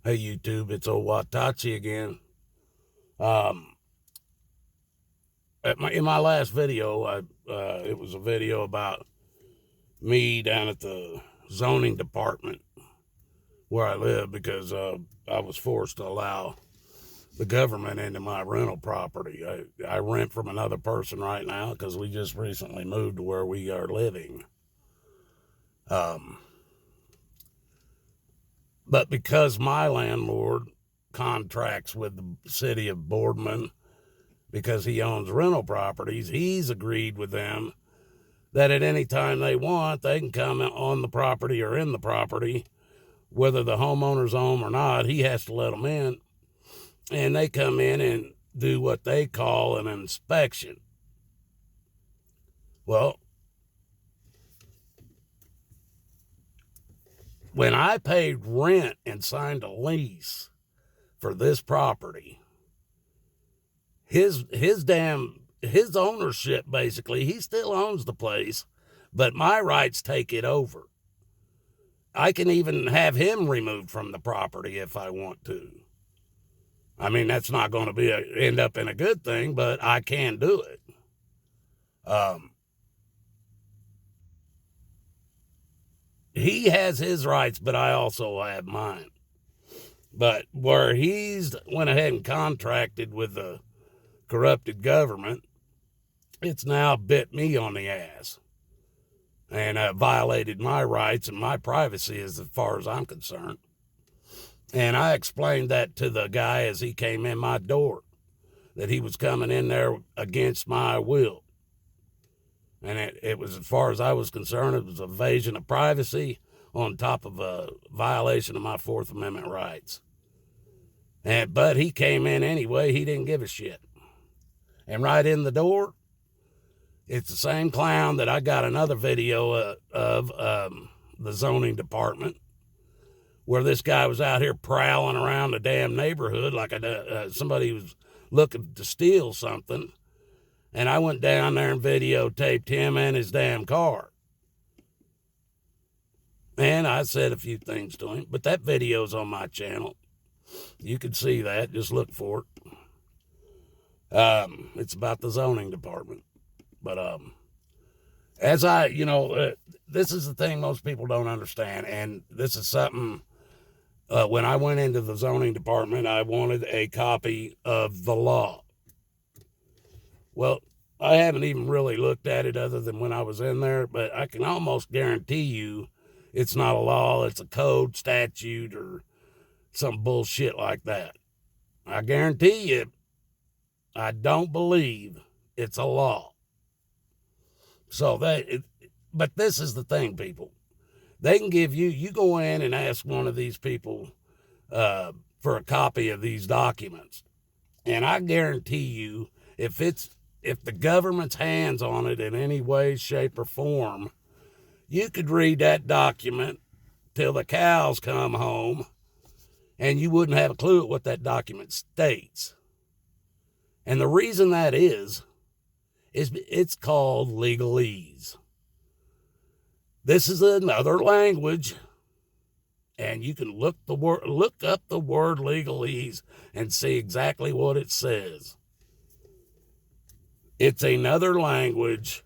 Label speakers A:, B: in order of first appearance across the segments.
A: Hey YouTube, it's old Watachi again. Um, in my last video, it was a video about me down at the zoning department where I live because I was forced to allow the government into my rental property. I rent from another person right now because we just recently moved to where we are living. But because my landlord contracts with the city of Boardman, because he owns rental properties, he's agreed with them that at any time they want, they can come on the property or in the property, whether the homeowner's home or not. He has to let them in, and they come in and do what they call an inspection. Well, when I paid rent and signed a lease for this property, his ownership, basically, he still owns the place, but my rights take it over. I can even have him removed from the property if I want to. I mean, that's not going to end up in a good thing, but I can do it. He has his rights, but I also have mine. But where he's went ahead and contracted with the corrupted government, it's now bit me on the ass and violated my rights and my privacy as far as I'm concerned. And I explained that to the guy as he came in my door, that he was coming in there against my will. And it was, as far as I was concerned, it was invasion of privacy on top of a violation of my Fourth Amendment rights. But he came in anyway. He didn't give a shit. And right in the door, it's the same clown that I got another video of the zoning department, where this guy was out here prowling around the damn neighborhood like somebody was looking to steal something. And I went down there and videotaped him and his damn car. And I said a few things to him, but that video's on my channel. You can see that. Just look for it. It's about the zoning department. But this is the thing most people don't understand. And this is something, when I went into the zoning department, I wanted a copy of the law. Well, I haven't even really looked at it other than when I was in there, but I can almost guarantee you it's not a law. It's a code, statute, or some bullshit like that. I guarantee you, I don't believe it's a law. But this is the thing, people. They can give you go in and ask one of these people for a copy of these documents. And I guarantee you, if the government's hands on it in any way, shape, or form, you could read that document till the cows come home, and you wouldn't have a clue at what that document states. And the reason that is it's called Legalese. This is another language, and you can look up the word Legalese and see exactly what it says. It's another language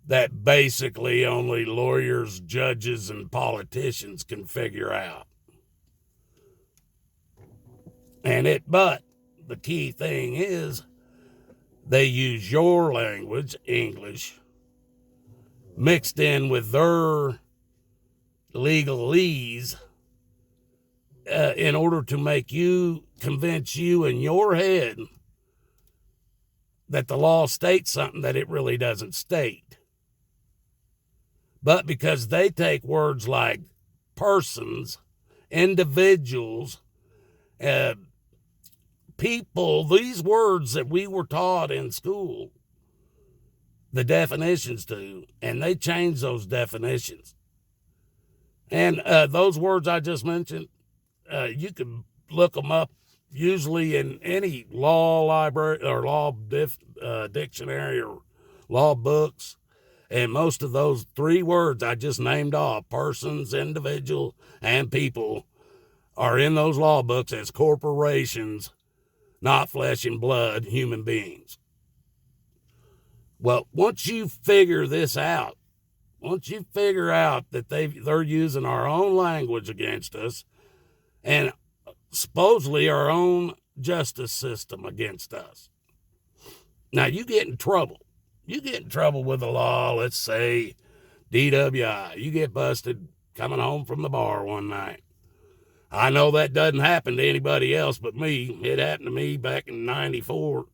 A: that basically only lawyers, judges, and politicians can figure out. But the key thing is they use your language, English, mixed in with their legalese in order to convince you in your head that the law states something that it really doesn't state. But because they take words like persons, individuals, people, these words that we were taught in school, the definitions to, and they change those definitions. And those words I just mentioned, you can look them up usually in any law library or law dictionary or law books. And most of those three words I just named off, persons, individual, and people, are in those law books as corporations, not flesh and blood human beings. Well, once you figure this out, once you figure out that they're using our own language against us and supposedly our own justice system against us, now you get in trouble. You get in trouble with the law, let's say DWI. You get busted coming home from the bar one night. I know that doesn't happen to anybody else but me. It happened to me back in 94.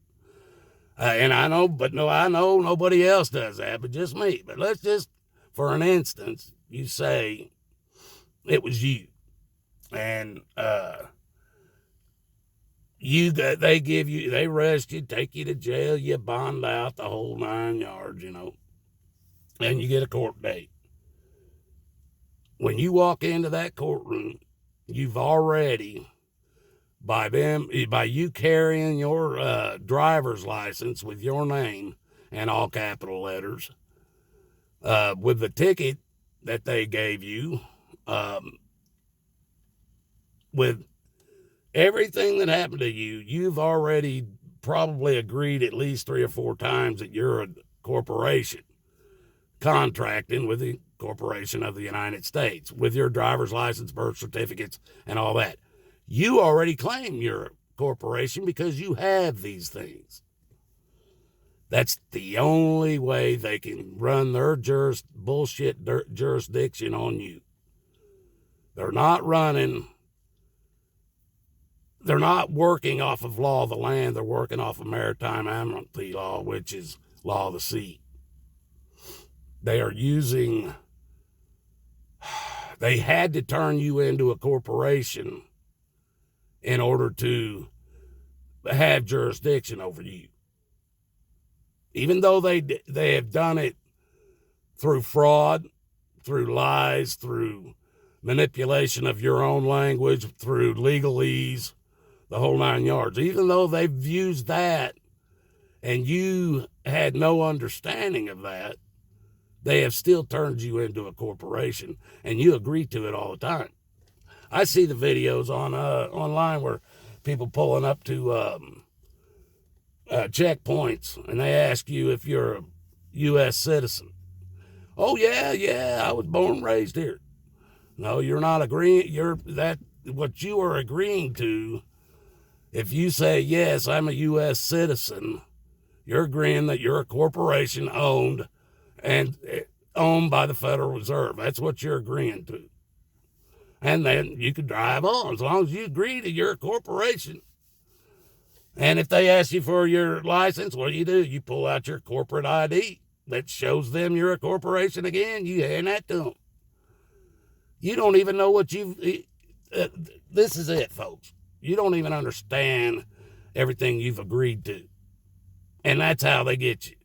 A: And I know nobody else does that, but just me. But let's just, for an instance, you say it was you. And they arrest you, take you to jail, you bond out the whole 9 yards, and you get a court date. When you walk into that courtroom, you've already, by you carrying your driver's license with your name and all capital letters, with the ticket that they gave you, with everything that happened to you, you've already probably agreed at least 3 or 4 times that you're a corporation contracting with the corporation of the United States with your driver's license, birth certificates, and all that. You already claim you're a corporation because you have these things. That's the only way they can run their bullshit jurisdiction on you. They're not working off of law of the land. They're working off of maritime admiralty law, which is law of the sea. They had to turn you into a corporation in order to have jurisdiction over you. Even though they have done it through fraud, through lies, through manipulation of your own language, through legalese, the whole 9 yards. Even though they've used that and you had no understanding of that, they have still turned you into a corporation, and you agree to it all the time. I see the videos online where people pulling up to checkpoints, and they ask you if you're a U.S. citizen. Oh, yeah, I was born and raised here. No, you're not agreeing. What you are agreeing to, if you say, yes, I'm a U.S. citizen, you're agreeing that you're a corporation owned by the Federal Reserve. That's what you're agreeing to. And then you can drive on as long as you agree that you're a corporation. And if they ask you for your license, what do? You pull out your corporate ID that shows them you're a corporation again. You hand that to them. You don't even know what this is it, folks. You don't even understand everything you've agreed to. And that's how they get you.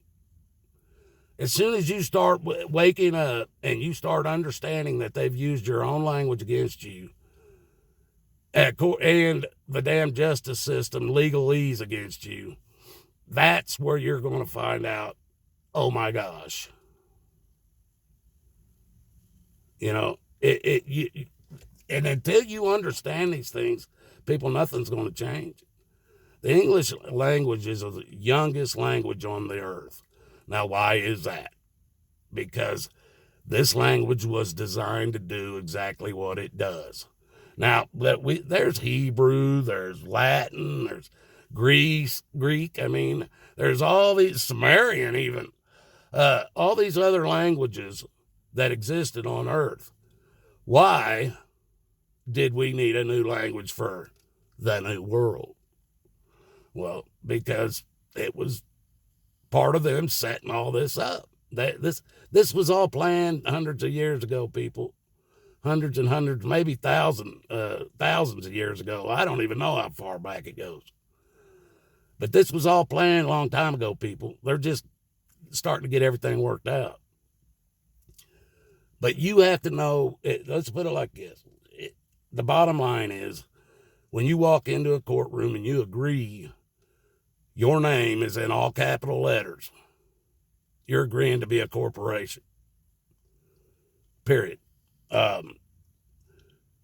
A: As soon as you start waking up and you start understanding that they've used your own language against you, and the damn justice system, legalese against you, that's where you're going to find out, oh my gosh. And until you understand these things, people, nothing's going to change. The English language is the youngest language on the earth. Now, why is that? Because this language was designed to do exactly what it does. Now, there's Hebrew, there's Latin, there's Greek. I mean, there's all these, Sumerian even, all these other languages that existed on earth. Why did we need a new language for the new world? Well, because it was part of them setting all this up. This was all planned hundreds of years ago, people. Hundreds and hundreds, maybe thousands of years ago. I don't even know how far back it goes. But this was all planned a long time ago, people. They're just starting to get everything worked out. But you have to know, let's put it like this. The bottom line is, when you walk into a courtroom and you agree your name is in all capital letters, you're agreeing to be a corporation. Period.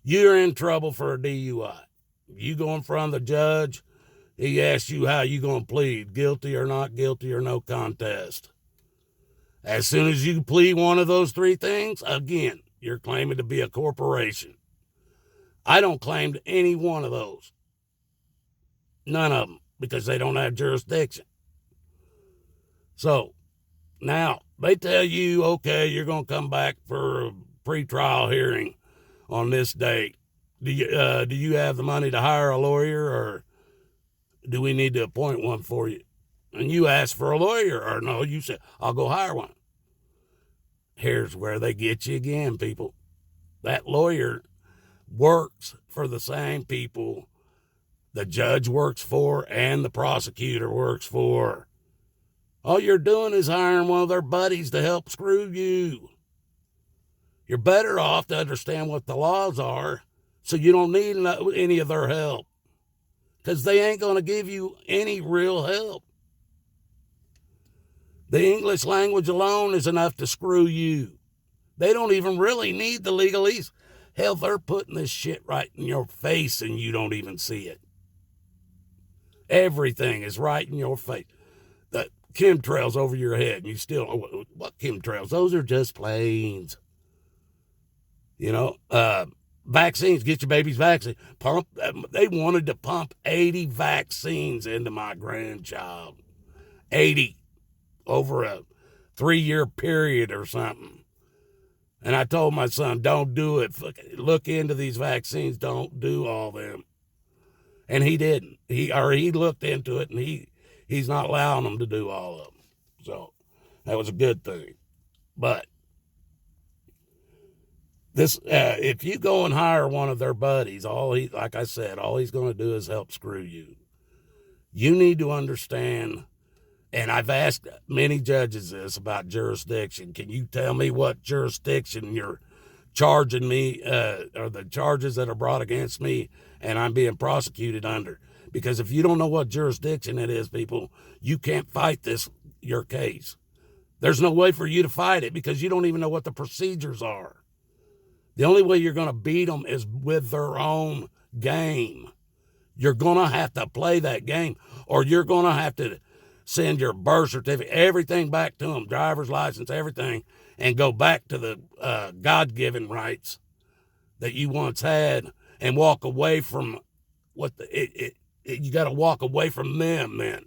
A: you're in trouble for a DUI. You go in front of the judge, he asks you how you going to plead, guilty or not guilty or no contest. As soon as you plead one of those three things, again, you're claiming to be a corporation. I don't claim to any one of those. None of them, because they don't have jurisdiction. So now they tell you, okay, you're going to come back for a pretrial hearing on this date. Do you have the money to hire a lawyer, or do we need to appoint one for you? And you ask for a lawyer, or no, you say, I'll go hire one. Here's where they get you again, people. That lawyer works for the same people the judge works for and the prosecutor works for. All you're doing is hiring one of their buddies to help screw you. You're better off to understand what the laws are so you don't need any of their help, because they ain't going to give you any real help. The English language alone is enough to screw you. They don't even really need the legalese. Hell, they're putting this shit right in your face and you don't even see it. Everything is right in your face. The chemtrails over your head, and you still, what chemtrails? Those are just planes. Vaccines, get your baby's vaccine. They wanted to pump 80 vaccines into my grandchild. 80 over a 3-year period or something. And I told my son, don't do it. Look into these vaccines. Don't do all them. And he didn't. He looked into it, and he's not allowing them to do all of them. So that was a good thing. But this, if you go and hire one of their buddies, like I said, all he's going to do is help screw you. You need to understand. And I've asked many judges this about jurisdiction. Can you tell me what jurisdiction you're charging me, or the charges that are brought against me and I'm being prosecuted under? Because if you don't know what jurisdiction it is, people, you can't fight your case. There's no way for you to fight it because you don't even know what the procedures are. The only way you're going to beat them is with their own game. You're going to have to play that game, or you're going to have to send your birth certificate, everything back to them, driver's license, everything, and go back to the God-given rights that you once had and walk away from you got to walk away from them, man.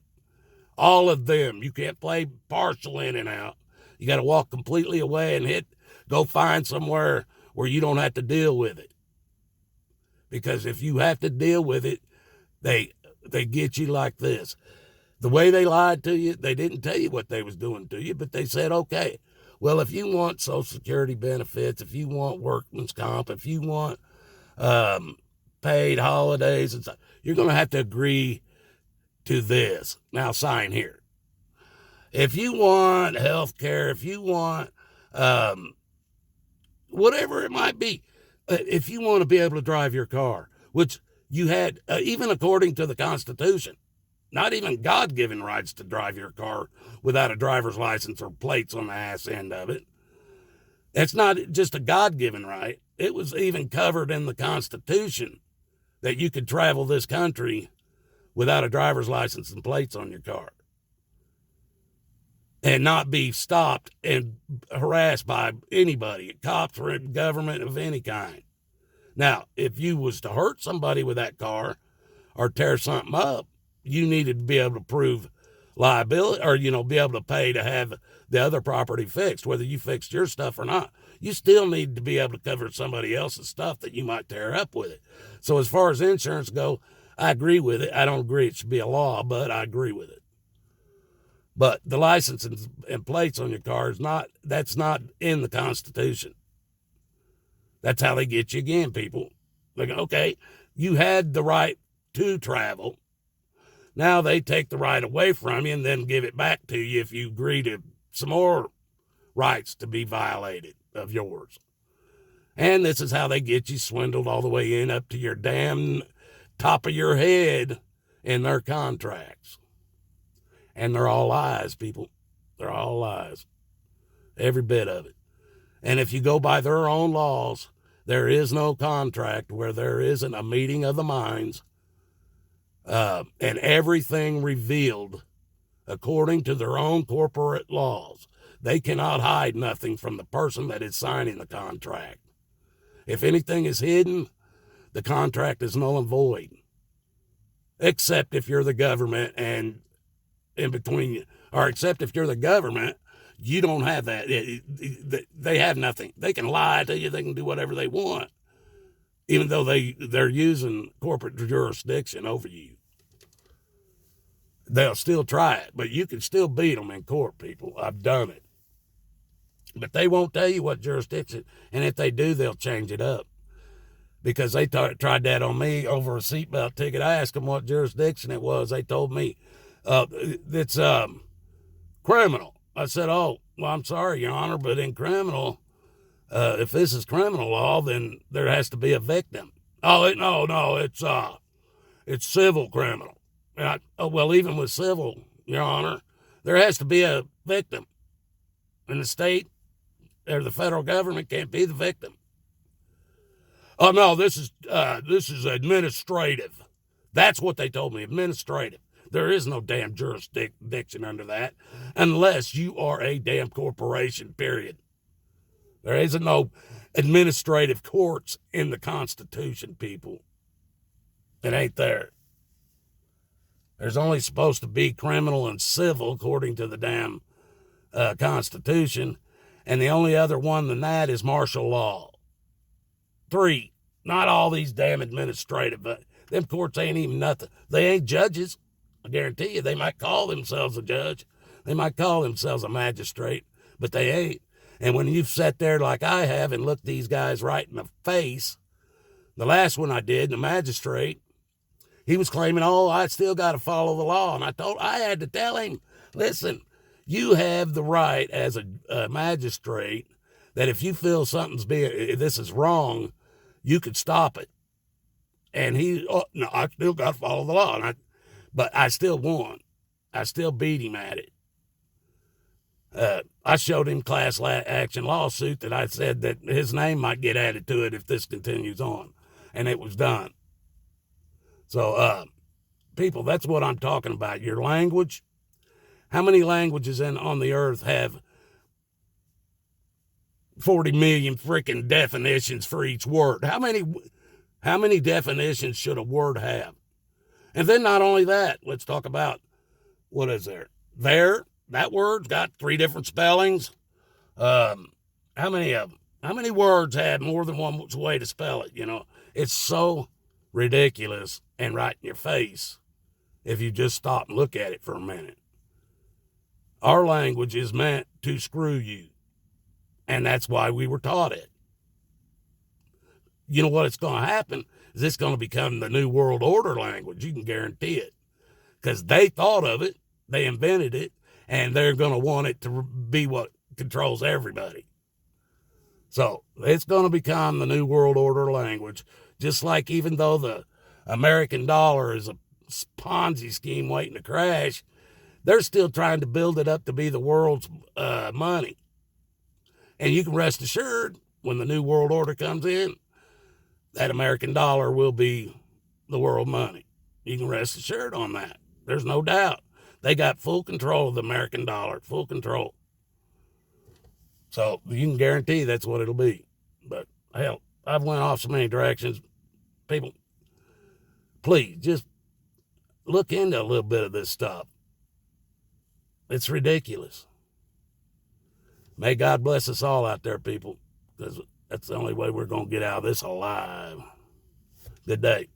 A: All of them. You can't play partial in and out. You got to walk completely away and go find somewhere where you don't have to deal with it. Because if you have to deal with it, they get you like this. The way they lied to you, they didn't tell you what they was doing to you, but they said, okay, well, if you want Social Security benefits, if you want workman's comp, if you want paid holidays, and stuff, you're going to have to agree to this. Now sign here. If you want health care, if you want whatever it might be, if you want to be able to drive your car, which you had, even according to the Constitution, not even God-given rights to drive your car without a driver's license or plates on the ass end of it. It's not just a God-given right. It was even covered in the Constitution that you could travel this country without a driver's license and plates on your car and not be stopped and harassed by anybody, cops or government of any kind. Now, if you was to hurt somebody with that car or tear something up, you needed to be able to prove liability, or, be able to pay to have the other property fixed, whether you fixed your stuff or not. You still need to be able to cover somebody else's stuff that you might tear up with it. So as far as insurance go, I agree with it. I don't agree it should be a law, but I agree with it. But the license and plates on your car that's not in the Constitution. That's how they get you again, people. Like, okay, you had the right to travel. Now they take the right away from you and then give it back to you if you agree to some more rights to be violated of yours. And this is how they get you swindled all the way in up to your damn top of your head in their contracts. And they're all lies, people. They're all lies. Every bit of it. And if you go by their own laws, There is no contract where there isn't a meeting of the minds and everything revealed according to their own corporate laws. They cannot hide nothing from the person that is signing the contract. If anything is hidden, the contract is null and void. Except if you're the government and in between you, or except if you're the government, you don't have that. They have nothing. They can lie to you. They can do whatever they want, even though they're using corporate jurisdiction over you. They'll still try it, but you can still beat them in court, people. I've done it. But they won't tell you what jurisdiction, and if they do, they'll change it up. Because they tried that on me over a seatbelt ticket. I asked them what jurisdiction it was. They told me it's criminal. I said, oh, well, I'm sorry, Your Honor, but in criminal, if this is criminal law, then there has to be a victim. Oh, no, it's civil criminal. Well, even with civil, Your Honor, there has to be a victim. And the state or the federal government can't be the victim. Oh, no, this is administrative. That's what they told me, administrative. There is no damn jurisdiction under that unless you are a damn corporation, period. There isn't no administrative courts in the Constitution, people. It ain't there. There's only supposed to be criminal and civil according to the damn Constitution, and the only other one than that is martial law. 3, not all these damn administrative, but them courts ain't even nothing. They ain't judges. I guarantee you, they might call themselves a judge. They might call themselves a magistrate, but they ain't. And when you've sat there like I have and looked these guys right in the face, the last one I did, the magistrate, he was claiming, oh, I still got to follow the law. And I had to tell him, listen, you have the right as a magistrate that if you feel this is wrong, you could stop it. And no, I still got to follow the law. But I still won. I still beat him at it. I showed him class action lawsuit that I said that his name might get added to it if this continues on. And it was done. So, people, that's what I'm talking about. Your language. How many languages on the earth have 40 million freaking definitions for each word? How many definitions should a word have? And then not only that, let's talk about, what is there? That word's got 3 different spellings. How many of them? How many words have more than one way to spell it? It's so ridiculous and right in your face if you just stop and look at it for a minute. Our language is meant to screw you, and that's why we were taught it. You know what it's going to happen is it's going to become the new world order language. You can guarantee it, because they thought of it, they invented it, and they're going to want it to be what controls everybody. So it's going to become the new world order language, just like even though the American dollar is a Ponzi scheme waiting to crash, they're still trying to build it up to be the world's money. And you can rest assured, when the new world order comes in, that American dollar will be the world money. You can rest assured on that. There's no doubt. They got full control of the American dollar, full control. So you can guarantee that's what it'll be. But hell, I've went off so many directions. People, please just look into a little bit of this stuff. It's ridiculous. May God bless us all out there, people, because that's the only way we're going to get out of this alive. Good day.